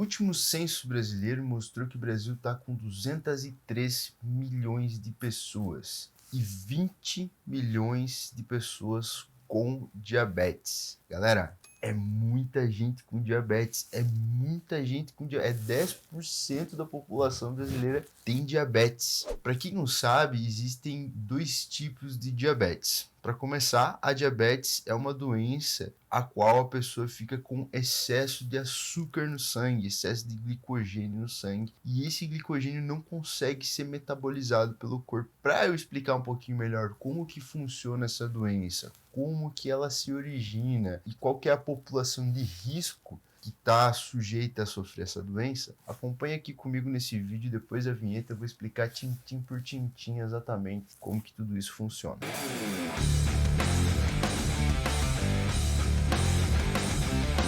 último censo brasileiro mostrou que o Brasil está com 203 milhões de pessoas e 20 milhões de pessoas com diabetes. Galera, é muita gente com diabetes, é muita gente com diabetes, 10% da população brasileira tem diabetes. Para quem não sabe, existem dois tipos de diabetes. Para começar, a diabetes é uma doença a qual a pessoa fica com excesso de açúcar no sangue, excesso de glicogênio no sangue, e esse glicogênio não consegue ser metabolizado pelo corpo. Para eu explicar um pouquinho melhor como que funciona essa doença, como que ela se origina e qual que é a população de risco que está sujeita a sofrer essa doença, acompanha aqui comigo nesse vídeo. Depois da vinheta eu vou explicar tintim por tintim exatamente como que tudo isso funciona.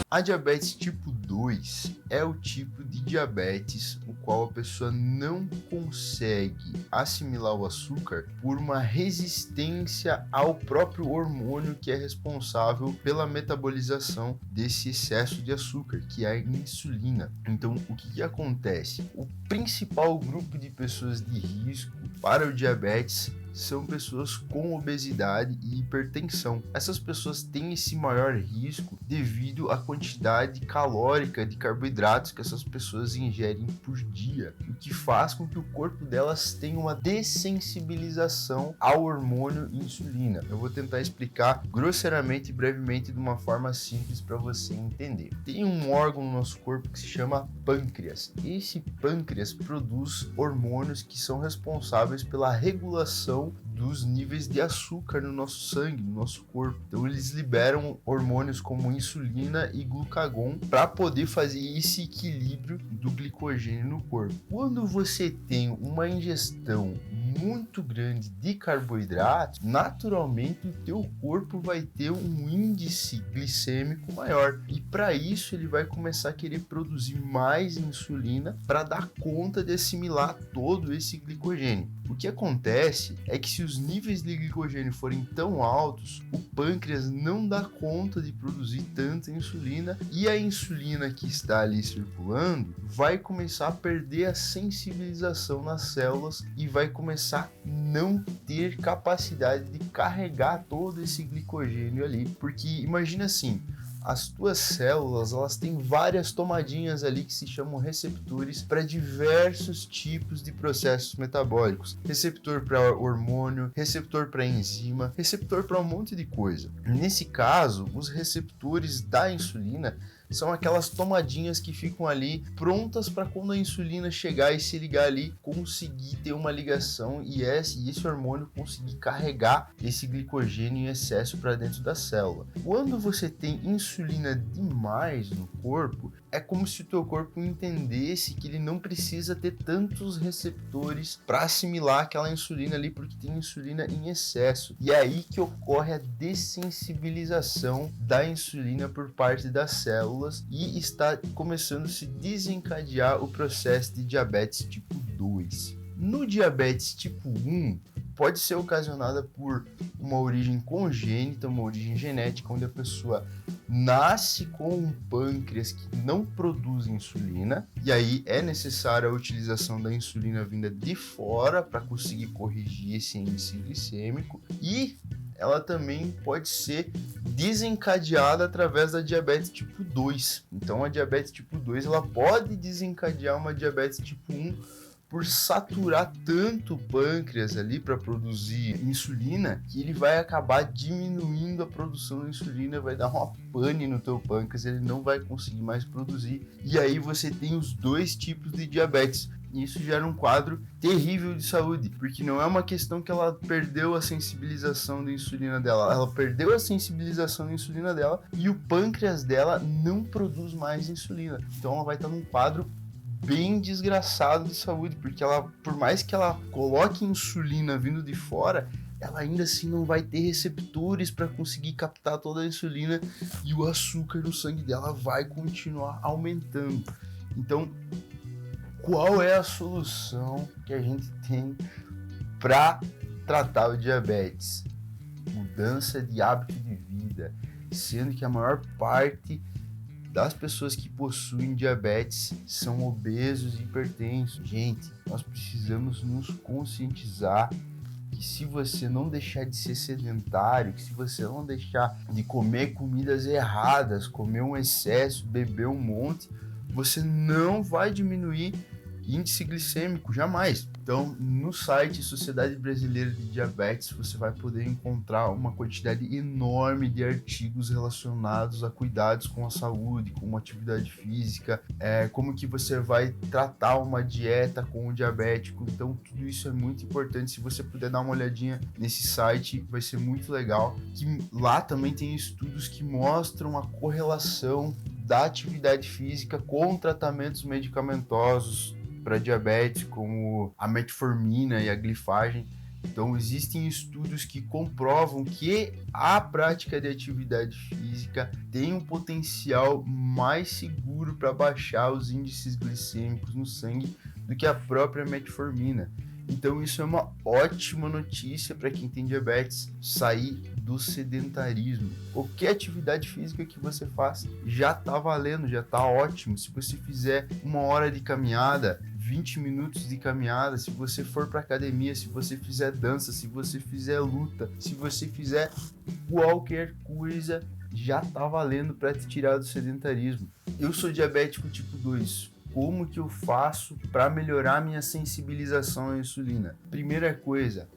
A diabetes tipo 2 é o tipo de diabetes o qual a pessoa não consegue assimilar o açúcar por uma resistência ao próprio hormônio que é responsável pela metabolização desse excesso de açúcar, que é a insulina. Então, o que acontece? O principal grupo de pessoas de risco para o diabetes são pessoas com obesidade e hipertensão. Essas pessoas têm esse maior risco devido à quantidade calórica de carboidratos que essas pessoas ingerem por dia, o que faz com que o corpo delas tenha uma dessensibilização ao hormônio insulina. Eu vou tentar explicar grosseiramente e brevemente de uma forma simples para você entender. Tem um órgão no nosso corpo que se chama pâncreas. Esse pâncreas produz hormônios que são responsáveis pela regulação dos níveis de açúcar no nosso sangue, no nosso corpo. Então eles liberam hormônios como insulina e glucagon para poder fazer esse equilíbrio do glicogênio no corpo. Quando você tem uma ingestão muito grande de carboidratos, naturalmente o teu corpo vai ter um índice glicêmico maior, e para isso ele vai começar a querer produzir mais insulina para dar conta de assimilar todo esse glicogênio. O que acontece é que se os níveis de glicogênio forem tão altos, o pâncreas não dá conta de produzir tanta insulina, e a insulina que está ali circulando vai começar a perder a sensibilização nas células e vai começar a não ter capacidade de carregar todo esse glicogênio ali. Porque imagina assim, as tuas células, elas têm várias tomadinhas ali que se chamam receptores para diversos tipos de processos metabólicos. Receptor para hormônio, receptor para enzima, receptor para um monte de coisa. Nesse caso, os receptores da insulina são aquelas tomadinhas que ficam ali prontas para quando a insulina chegar e se ligar ali, conseguir ter uma ligação e esse hormônio conseguir carregar esse glicogênio em excesso para dentro da célula. Quando você tem insulina demais no corpo, é como se o teu corpo entendesse que ele não precisa ter tantos receptores para assimilar aquela insulina ali, porque tem insulina em excesso. E é aí que ocorre a dessensibilização da insulina por parte das células e está começando a se desencadear o processo de diabetes tipo 2. No diabetes tipo 1, pode ser ocasionada por uma origem congênita, uma origem genética, onde a pessoa nasce com um pâncreas que não produz insulina, e aí é necessária a utilização da insulina vinda de fora para conseguir corrigir esse índice glicêmico, e ela também pode ser desencadeada através da diabetes tipo 2. Então a diabetes tipo 2 ela pode desencadear uma diabetes tipo 1 por saturar tanto o pâncreas ali para produzir insulina, que ele vai acabar diminuindo a produção de insulina, vai dar uma pane no teu pâncreas, ele não vai conseguir mais produzir, e aí você tem os dois tipos de diabetes. Isso gera um quadro terrível de saúde, porque não é uma questão que ela perdeu a sensibilização da insulina dela, ela perdeu a sensibilização da insulina dela e o pâncreas dela não produz mais insulina. Então ela vai estar num quadro bem desgraçado de saúde, porque ela, por mais que ela coloque insulina vindo de fora, ela ainda assim não vai ter receptores para conseguir captar toda a insulina e o açúcar no sangue dela vai continuar aumentando. Então, qual é a solução que a gente tem para tratar o diabetes? Mudança de hábito de vida, sendo que a maior parte das pessoas que possuem diabetes são obesos e hipertensos. Gente, nós precisamos nos conscientizar que se você não deixar de ser sedentário, que se você não deixar de comer comidas erradas, comer um excesso, beber um monte, você não vai diminuir índice glicêmico, jamais. Então, no site Sociedade Brasileira de Diabetes, você vai poder encontrar uma quantidade enorme de artigos relacionados a cuidados com a saúde, com atividade física, como que você vai tratar uma dieta com o diabético. Então, tudo isso é muito importante. Se você puder dar uma olhadinha nesse site, vai ser muito legal. Que lá também tem estudos que mostram a correlação da atividade física com tratamentos medicamentosos para diabetes, como a metformina e a glifagem. Então, existem estudos que comprovam que a prática de atividade física tem um potencial mais seguro para baixar os índices glicêmicos no sangue do que a própria metformina. Então, isso é uma ótima notícia para quem tem diabetes, sair do sedentarismo. Qualquer atividade física que você faça já está valendo, já está ótimo. Se você fizer 1 hora de caminhada, 20 minutos de caminhada, se você for para academia, se você fizer dança, se você fizer luta, se você fizer qualquer coisa, já tá valendo para te tirar do sedentarismo. Eu sou diabético tipo 2. Como que eu faço para melhorar minha sensibilização à insulina? Primeira coisa,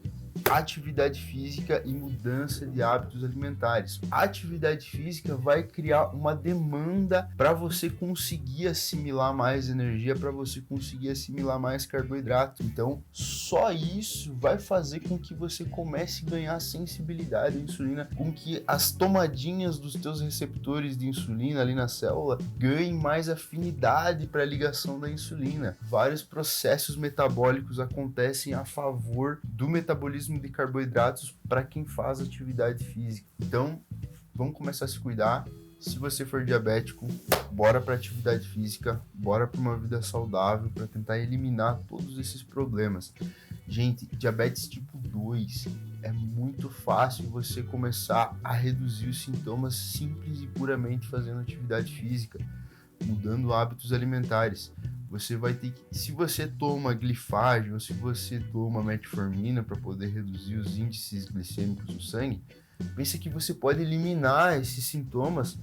atividade física e mudança de hábitos alimentares. A atividade física vai criar uma demanda para você conseguir assimilar mais energia, para você conseguir assimilar mais carboidrato. Então, só isso vai fazer com que você comece a ganhar sensibilidade à insulina, com que as tomadinhas dos teus receptores de insulina ali na célula ganhem mais afinidade para a ligação da insulina. Vários processos metabólicos acontecem a favor do metabolismo de carboidratos para quem faz atividade física. Então, vamos começar a se cuidar. Se você for diabético, bora para atividade física, bora para uma vida saudável para tentar eliminar todos esses problemas. Gente, diabetes tipo 2 é muito fácil você começar a reduzir os sintomas simples e puramente fazendo atividade física, mudando hábitos alimentares. Você vai ter que, se você toma glifagem ou se você toma metformina para poder reduzir os índices glicêmicos no sangue, pensa que você pode eliminar esses sintomas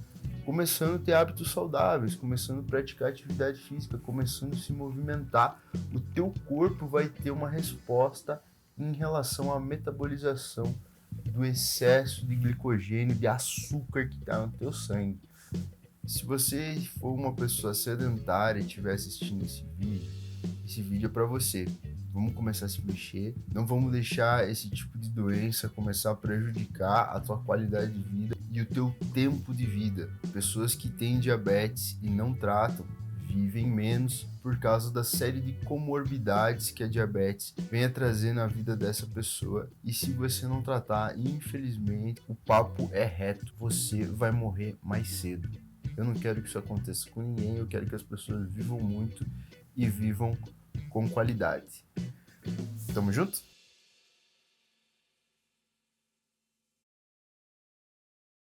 começando a ter hábitos saudáveis, começando a praticar atividade física, começando a se movimentar. O teu corpo vai ter uma resposta em relação à metabolização do excesso de glicogênio, de açúcar que está no teu sangue. Se você for uma pessoa sedentária e estiver assistindo esse vídeo é para você. Vamos começar a se mexer, não vamos deixar esse tipo de doença começar a prejudicar a tua qualidade de vida e o teu tempo de vida. Pessoas que têm diabetes e não tratam vivem menos por causa da série de comorbidades que a diabetes vem a trazer na vida dessa pessoa. E se você não tratar, infelizmente, o papo é reto, você vai morrer mais cedo. Eu não quero que isso aconteça com ninguém, eu quero que as pessoas vivam muito e vivam com qualidade. Tamo junto?